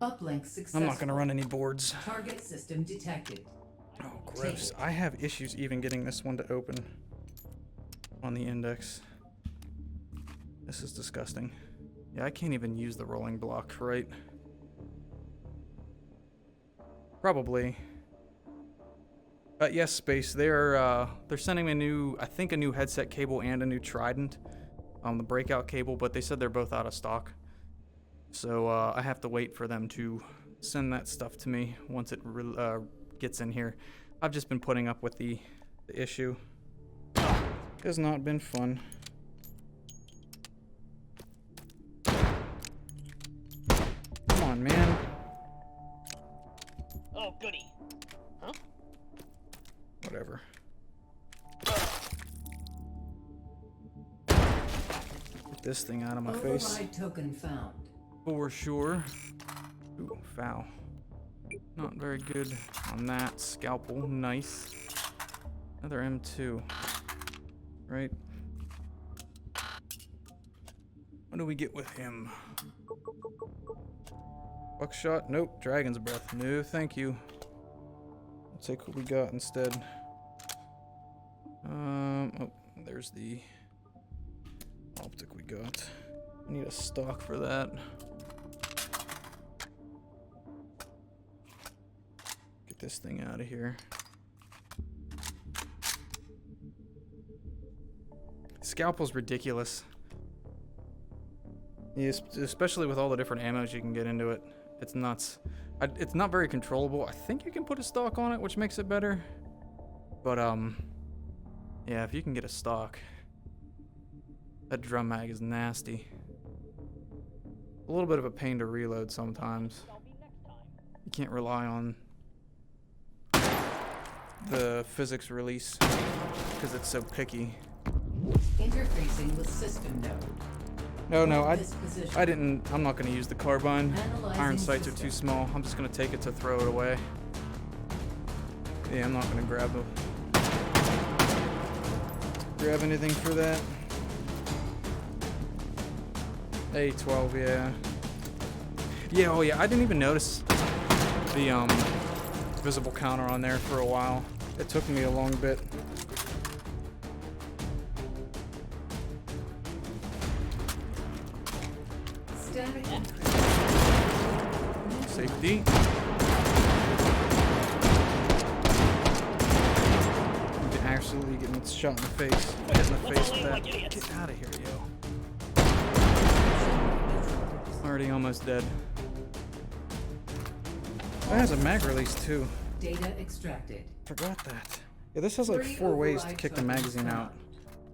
Uplink successful. I'm not gonna run any boards. Target system detected. Oh, gross. I have issues even getting this one to open on the index. This is disgusting. Yeah, I can't even use the rolling block, right? Probably. Yes, Space. They're sending me a new, I think a new headset cable and a new Trident. The breakout cable, but they said they're both out of stock. So I have to wait for them to send that stuff to me once it gets in here. I've just been putting up with the issue. It has not been fun. Come on, man. Oh, goody. Huh? Whatever. Get this thing out of my face. Override token found. For sure. Ooh, foul. Not very good on that. Scalpel, nice. Another M2. Right. What do we get with him? Buckshot? Nope. Dragon's breath. No, thank you. I'll take what we got instead. Oh, there's the optic we got. I need a stock for that. Get this thing out of here. Scalpel's ridiculous. Yeah, especially with all the different ammos you can get into it. It's nuts. It's not very controllable. I think you can put a stock on it, which makes it better. But, yeah, if you can get a stock. That drum mag is nasty. A little bit of a pain to reload sometimes. You can't rely on the physics release because it's so picky. Interfacing with system node. No, I'm not gonna use the carbine. Iron sights are too small. I'm just gonna take it to throw it away. Yeah, I'm not gonna grab anything for that. A12, yeah. Yeah, oh yeah, I didn't even notice the visible counter on there for a while. It took me a long bit. Safety. You can absolutely get shot in the face. Hit in the face with that. Get out of here, yo. Already almost dead. That has a mag release too. Data extracted. Forgot that. Yeah, this has like 4 ways to kick the magazine out.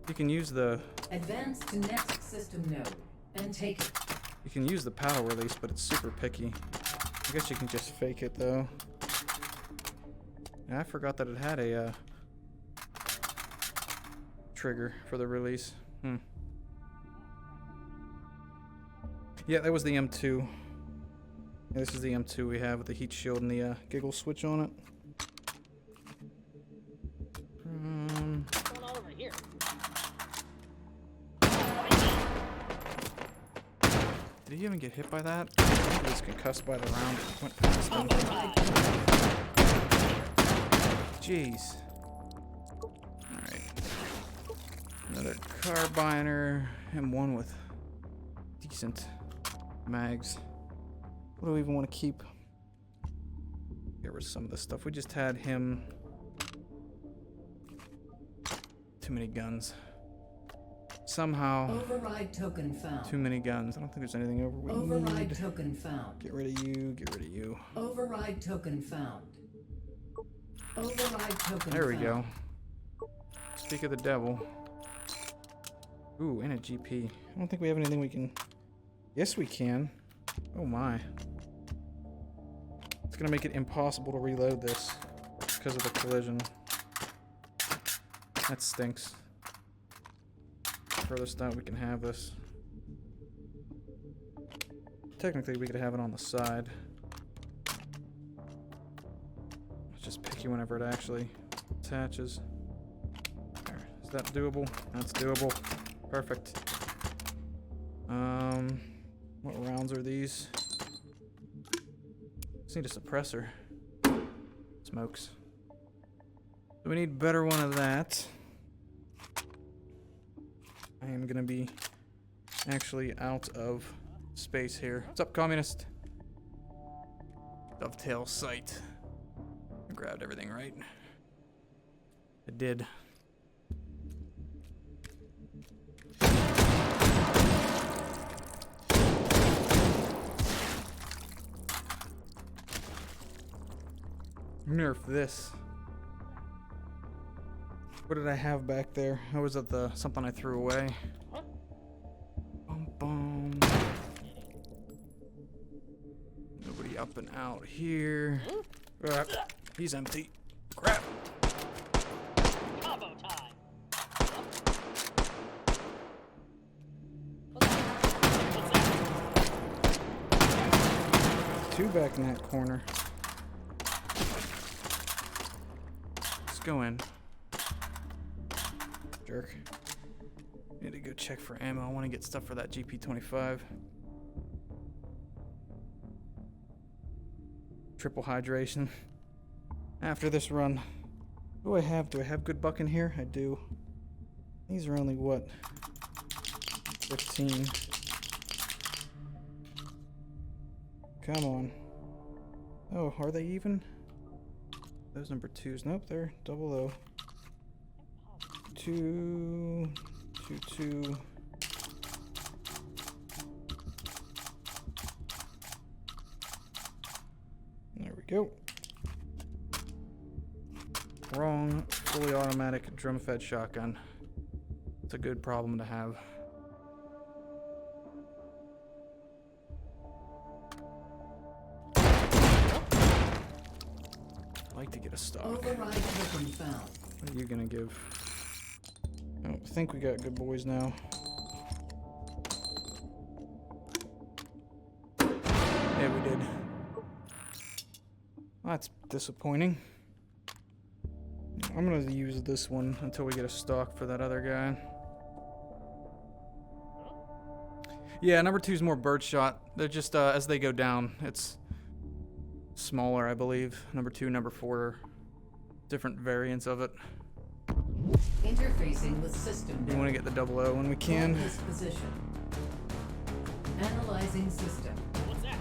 You can use the... Advance to next system node and take it. You can use the paddle release, but it's super picky. I guess you can just fake it though. Yeah, I forgot that it had a trigger for the release. Yeah, that was the M2. Yeah, this is the M2 we have with the heat shield and the giggle switch on it. What's going on over here? Did he even get hit by that? I think he was concussed by the round that went past him. Jeez. Alright. Another carbiner and one with decent mags. What do we even want to keep? Get rid of some of this stuff. We just had him. Too many guns. Somehow. Override token found. Too many guns. I don't think there's anything over we Override need. token found. Get rid of you. Get rid of you. Override token found. Override token There we found. go. Speak of the devil. Ooh, and a GP. I don't think we have anything we can... Yes, we can. Oh my. It's gonna make it impossible to reload this because of the collision. That stinks. Furthest out we can have this. Technically, we could have it on the side. It's just picky whenever it actually attaches. There. Is that doable? That's doable. Perfect. What rounds are these? need a suppressor. Smokes. So we need better one of that. I am gonna be actually out of space here. What's up, communist? Dovetail sight. I grabbed everything right. I did. Nerf this. What did I have back there? How was it something I threw away? Bum, bum. Nobody up and out here. He's empty. Crap. Combo time. Two back in that corner. Let's go in. Jerk. Need to go check for ammo. I want to get stuff for that GP25. Triple hydration. After this run. What do I have? Do I have good buck in here? I do. These are only what? 15. Come on. Oh, are they even? Those number 2s. Nope, they're double O. 2, 2, 2. There we go. Wrong, fully automatic drum-fed shotgun. It's a good problem to have. I'd like to get a stock. Override token found. What are you gonna give? I don't think we got good boys now. Yeah, we did. Well, that's disappointing. I'm gonna use this one until we get a stock for that other guy. Yeah, number 2 is more birdshot. They're just, as they go down, it's smaller, I believe. Number 2, number 4 are different variants of it. Interfacing with system. We want to get the double O when we can. Focus position. Analyzing system. What's that?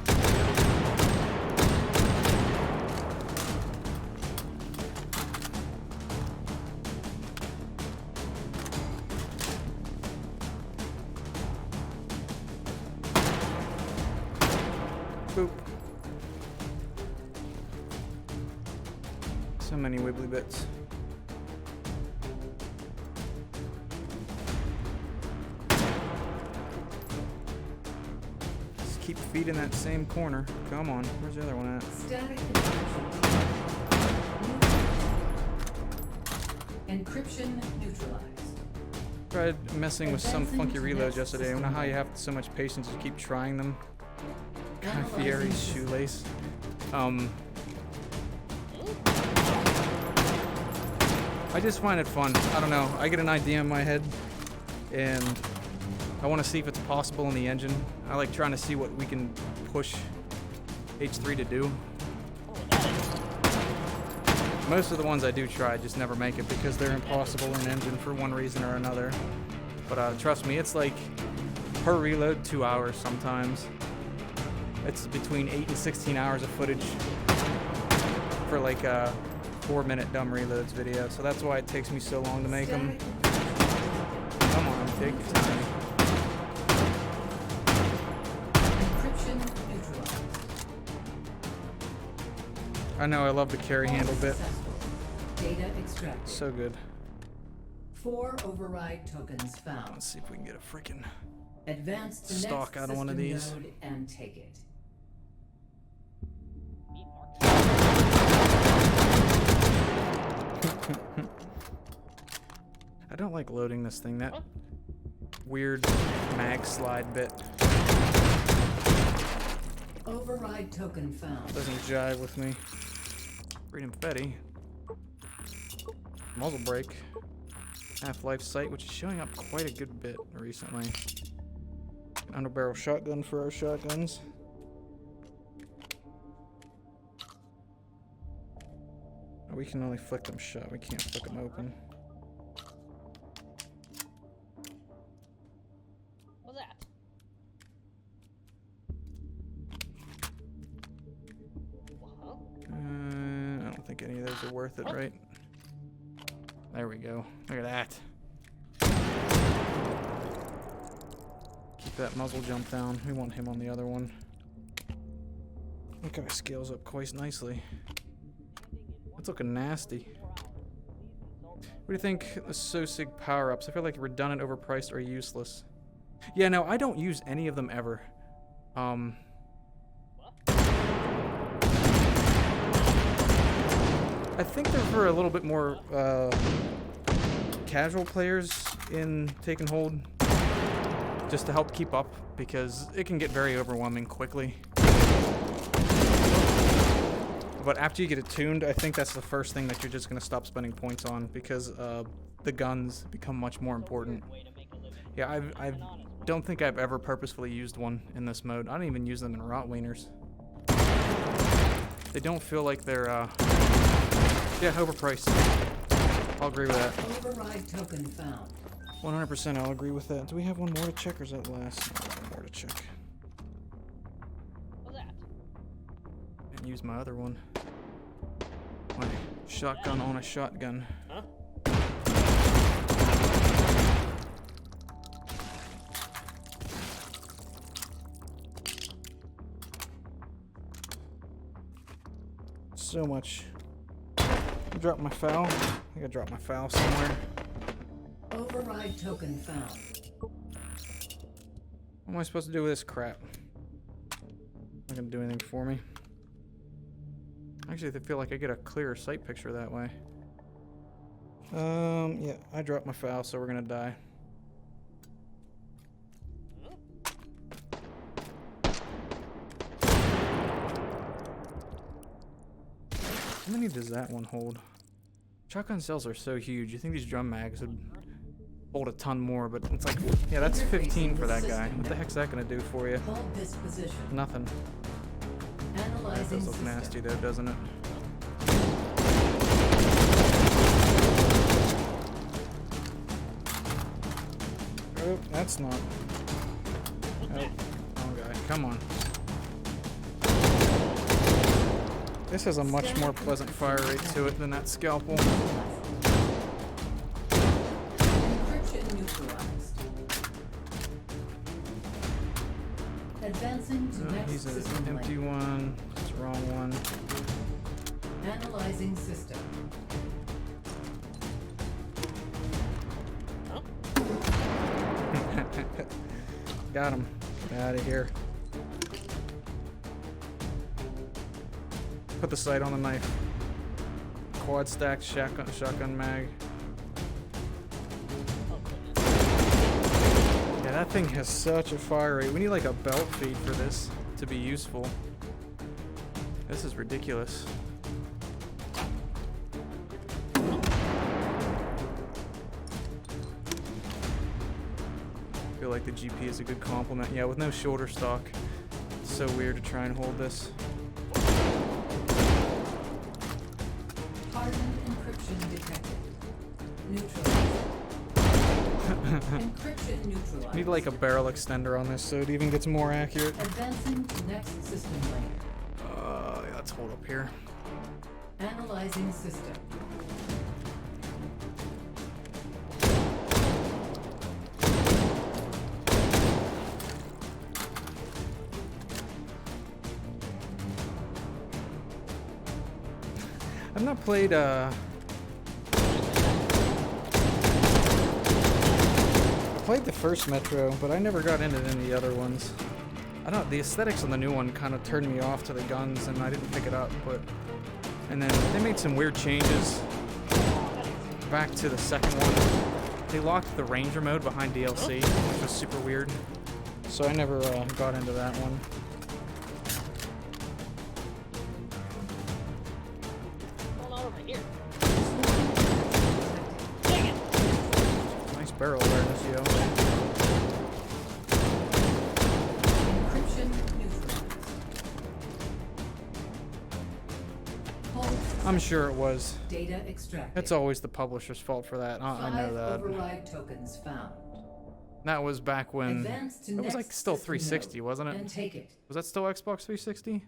Boop. So many wibbly bits. Just keep feeding that same corner. Come on. Where's the other one at? Static encryption neutralized. Tried messing with some funky reloads yesterday. I don't know how you have so much patience to keep trying them. Guy Fieri's shoelace. I just find it fun. I don't know. I get an idea in my head, and I want to see if it's possible in the engine. I like trying to see what we can push H3 to do. Most of the ones I do try just never make it because they're impossible in engine for one reason or another. But trust me, it's like per reload 2 hours sometimes. It's between 8 and 16 hours of footage for like a 4-minute dumb reloads video. So that's why it takes me so long to make them. Come on, take your time. Encryption neutralized. I know, I love the carry handle bit. Successful. Data extracted. So good. 4 override tokens found. Let's see if we can get a freaking Advance to stock next out of one of system these. node and take it. Need marked. I don't like loading this thing. That weird mag slide bit Override token found. doesn't jive with me. Freedom Fetty. Muzzle brake. Half-life sight, which is showing up quite a good bit recently. Underbarrel shotgun for our shotguns. We can only flick them shut. We can't flick them open. What's that? Huh? I don't think any of those are worth it, right? There we go. Look at that. Keep that muzzle jump down. We want him on the other one. That guy scales up quite nicely. That's looking nasty. What do you think the SoSig power-ups? I feel like redundant, overpriced, or useless. Yeah, no, I don't use any of them ever. I think they're for a little bit more casual players in Take and Hold, just to help keep up, because it can get very overwhelming quickly. But after you get it tuned, I think that's the first thing that you're just going to stop spending points on, because the guns become much more important. Yeah, I don't think I've ever purposefully used one in this mode. I don't even use them in Rotwieners. They don't feel like they're, yeah, overpriced. I'll agree with that. Override token found. 100% I'll agree with that. Do we have one more to check, or is that last? No, one more to check. What's that? And use my other one. My shotgun on a shotgun. Huh? So much. I dropped my foul. I think I dropped my foul somewhere. Override token found. What am I supposed to do with this crap? Not gonna do anything for me. Actually, I feel like I get a clearer sight picture that way. Yeah, I dropped my foul, so we're gonna die. How many does that one hold? Shotgun cells are so huge. You think these drum mags would hold a ton more, but it's like, yeah, that's 15 for that guy. What the heck's that gonna do for you? Hold this position. Nothing. That Analyzing does look system. nasty though, doesn't it? Oh, that's not. Oh, wrong guy. Come on. This has a much more pleasant fire rate to it than that scalpel. Encryption neutralized. Advancing to next He's an system empty link. one. It's the wrong one. Analyzing system. Got him. Get out of here. Put the sight on the knife. Quad stacked shotgun mag. Yeah, that thing has such a fire rate. We need like a belt feed for this to be useful. This is ridiculous. I feel like the GP is a good compliment. Yeah, with no shoulder stock, it's so weird to try and hold this. Hardened encryption detected. Neutralized. Encryption neutralized. Need like a barrel extender on this so it even gets more accurate. Advancing to next system link. Yeah, let's hold up here. Analyzing system. I've not played I played the first Metro, but I never got into any of the other ones. I don't. The aesthetics on the new one kind of turned me off to the guns, and I didn't pick it up. And then they made some weird changes back to the second one. They locked the Ranger mode behind DLC, which was super weird. So I never got into that one. What's going on over here? Dang it! Nice barrel awareness, yo. Encryption neutralized. I'm sure it was. Data extracted. It's always the publisher's fault for that. I know 5 that. override tokens found. That was back when Advance to it was like next still system 360, node wasn't and it? take it. Was that still Xbox 360?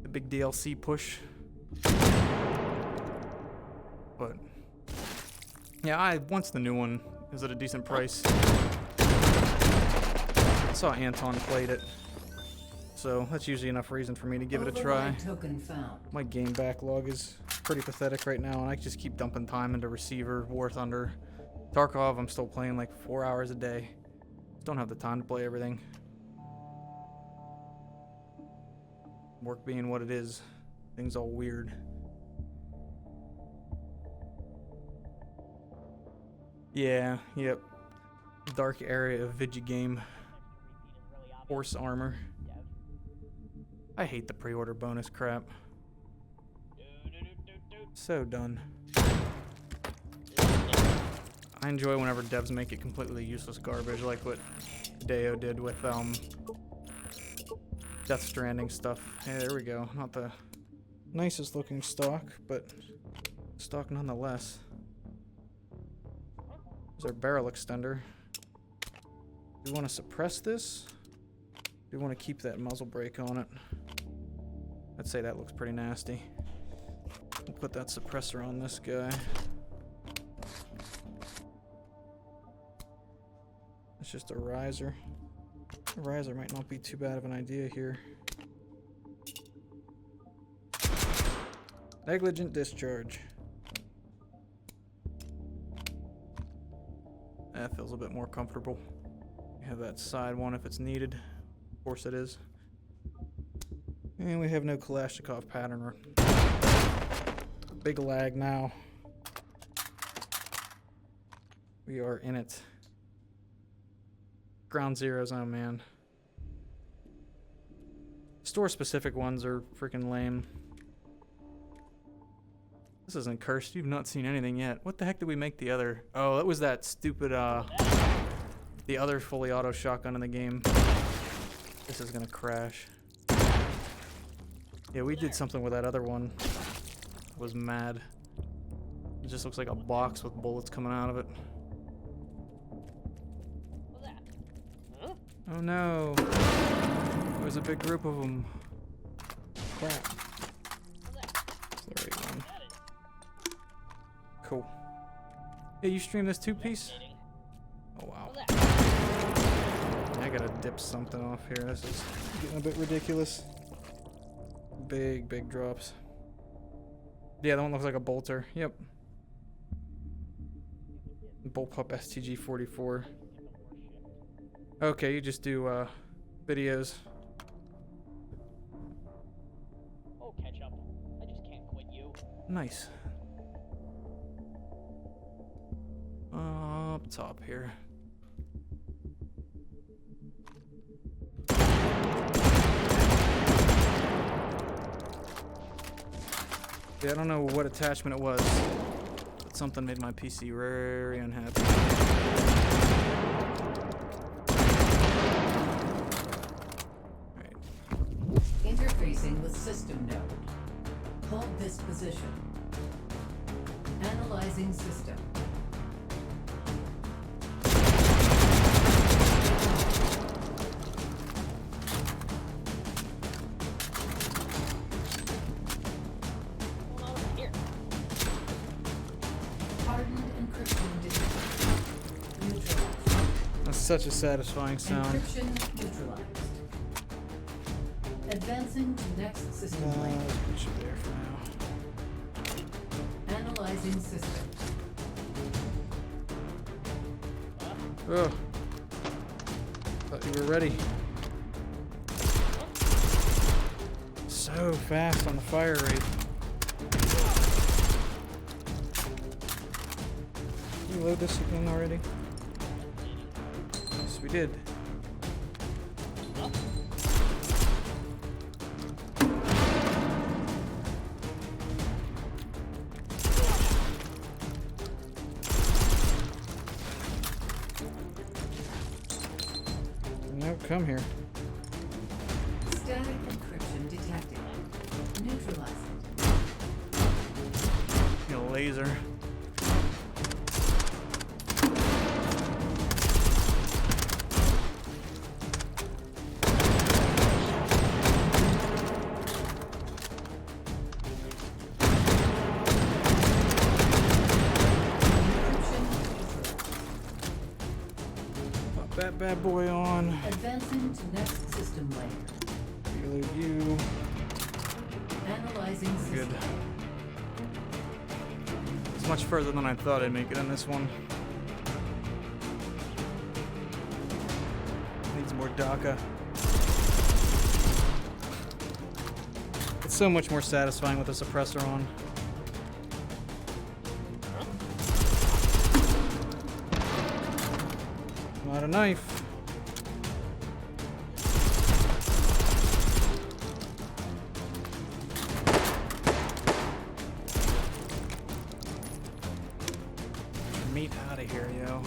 The big DLC push. But yeah, once the new one is at a decent price. I saw Anton played it, so that's usually enough reason for me to give it a try. Override token found. My game backlog is pretty pathetic right now, and I just keep dumping time into Receiver, War Thunder. Tarkov, I'm still playing like 4 hours a day. Just don't have the time to play everything. Work being what it is, things all weird. Yeah, yep. Dark area of Vigigame. Horse armor. I hate the pre-order bonus crap. So done. I enjoy whenever devs make it completely useless garbage, like what Deo did with Death Stranding stuff. Hey, there we go. Not the nicest looking stock, but stock nonetheless. There's our barrel extender. Do we want to suppress this? Do we want to keep that muzzle brake on it? I'd say that looks pretty nasty. We'll put that suppressor on this guy. It's just a riser. A riser might not be too bad of an idea here. Negligent discharge. That feels a bit more comfortable. We have that side one if it's needed. Of course it is. And we have no Kalashnikov pattern. Big lag now. We are in it. Ground zeros, oh man. Store specific ones are freaking lame. This isn't cursed. You've not seen anything yet. What the heck did we make the other? Oh, that was that stupid, the other fully auto shotgun in the game. This is gonna crash. Yeah, we did something with that other one. I was mad. It just looks like a box with bullets coming out of it. What's that? Huh? Oh no. There's a big group of them. Crap. What's that? That's the right one. That is Cool. Hey, you stream this two-piece? fascinating. Oh wow. What's that? I gotta dip something off here. This is getting a bit ridiculous. Big drops. Yeah, that one looks like a bolter. Yep. Bullpup STG-44. Okay, you just do videos. Oh, ketchup. I just can't quit you. Nice. Up top here. Yeah, I don't know what attachment it was, but something made my PC very unhappy. Alright. Interfacing with system node. Hold this position. Analyzing system. What's going on over here? Hardened encryption detected. Neutralized. That's such a satisfying sound. Encryption neutralized. Advancing to next system link. Let's put you there for now. Analyzing system. Ugh. Thought you were ready. So fast on the fire rate. Can you load this again already? Yes, we did. No, come here. Static encryption detected. Neutralizing. riser. Pop that bad boy on. Advancing to next system layer. Reload you. Analyzing system. Good. It's much further than I thought I'd make it in this one. Needs more DACA. It's so much more satisfying with a suppressor on. Not a knife. Meat out of here, yo.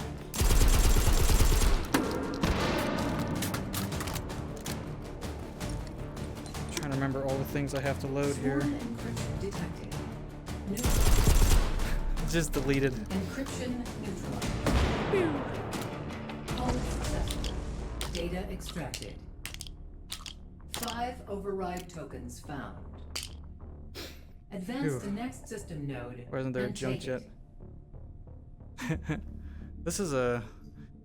Trying to remember all the things I have to load here. Sworn encryption detected. Just deleted. Encryption neutralized. Hull successful. Data extracted. 5 override tokens found. Advance Phew. to next system node. Why isn't there a and junk take jet? it. This is a...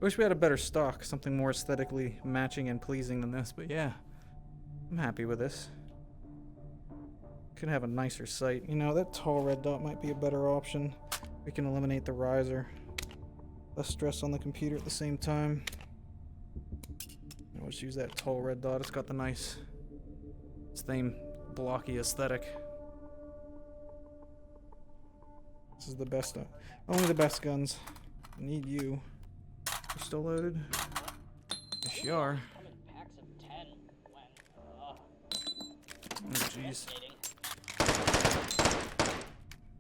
I wish we had a better stock, something more aesthetically matching and pleasing than this, but yeah. I'm happy with this. Could have a nicer sight. You know, that tall red dot might be a better option. We can eliminate the riser. Less stress on the computer at the same time. Let's use that tall red dot. It's got the nice same blocky aesthetic. This is the best. Only the best guns. I need you. You still loaded? Yes, you are. Come in packs of 10 when, Oh, jeez. fascinating.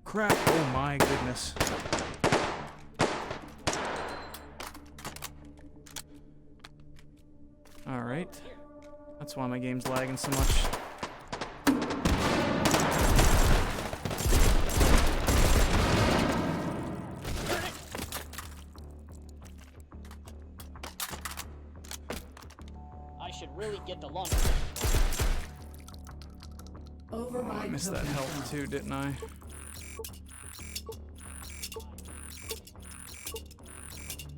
Crap. Oh, my goodness. Alright. That's why my game's lagging so much. I should really get the launcher. Oh, Override I missed that token health found. too, didn't I?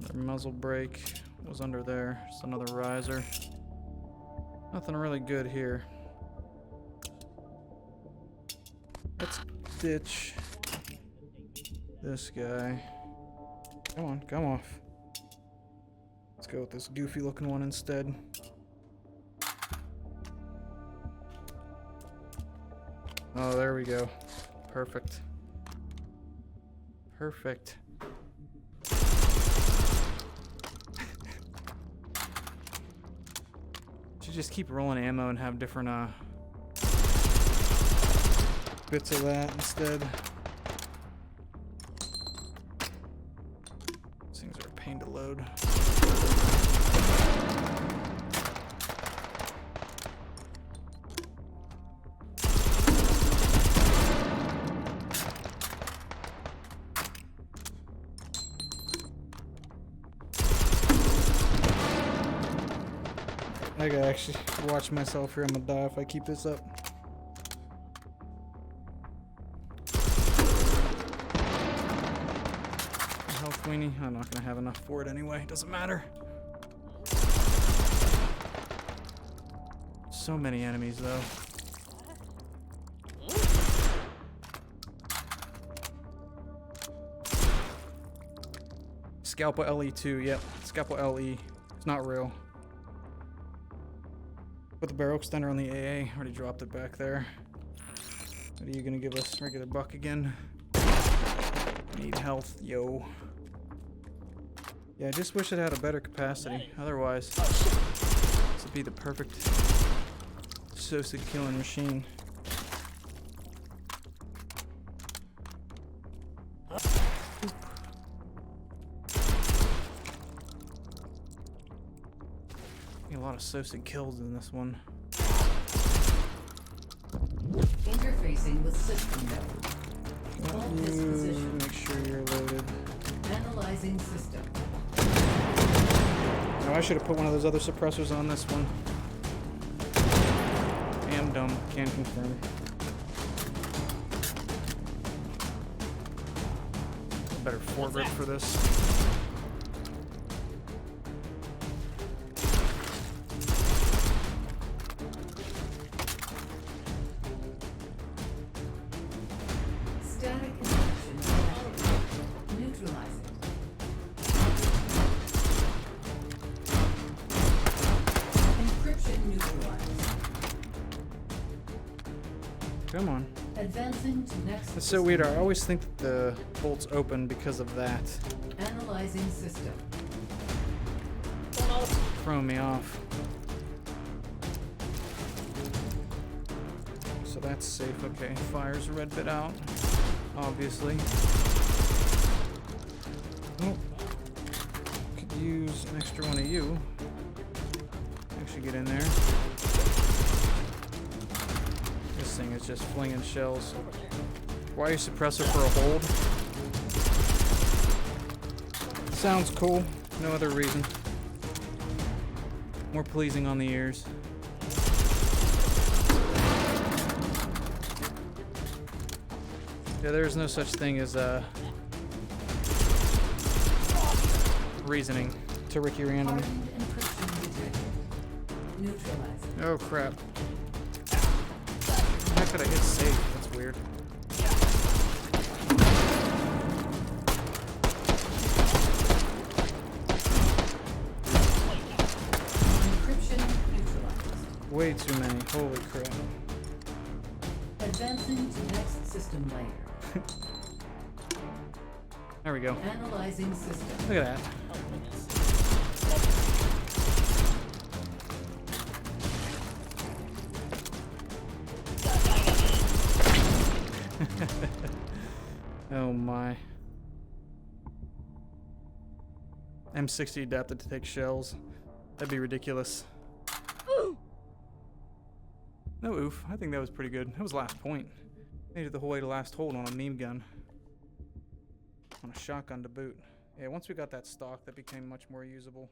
Their muzzle brake was under there. Just another riser. Nothing really good here. Let's ditch this guy. Come on, come off. Let's go with this goofy looking one instead. Oh, there we go. Perfect. Perfect. Should just keep rolling ammo and have different bits of that instead. These things are a pain to load. I gotta actually watch myself here. I'm gonna die if I keep this up. Health weenie. I'm not gonna have enough for it anyway. Doesn't matter. So many enemies though. Scalpel LE2. Yep. Scalpel LE. It's not real. Put the barrel extender on the AA. Already dropped it back there. What are you gonna give us? Regular buck again? Need health, yo. Yeah, I just wish it had a better capacity. Otherwise, this would be the perfect Sosa killing machine. A lot of Sosa kills in this one. Interfacing with system node. Hold this position. Make sure you're loaded. Analyzing system. Oh, I should have put one of those other suppressors on this one. Am dumb. Can confirm. Better fort rip for this. Static connection detected. Neutralizing. Encryption neutralized. Come on. Advancing to next. It's so weird. I always think that the bolt's open because of that. Analyzing system. Throwing me off. So that's safe. Okay, fires a red bit out. Obviously. Oh. Could use an extra one of you. Actually get in there. This thing is just flinging shells. Wire suppressor for a hold. Sounds cool. No other reason. More pleasing on the ears. Yeah, there's no such thing as reasoning to Ricky Random. Hardened encryption detected. Neutralizing. Oh crap. How could I hit safe? That's weird. Encryption neutralized. Way too many. Holy crap. Advancing to next system layer. There we go. Analyzing system. Look at that. Oh my. M60 adapted to take shells. That'd be ridiculous. No oof. I think that was pretty good. That was last point. Made it the whole way to last hold on a meme gun. On a shotgun to boot. Yeah, once we got that stock, that became much more usable.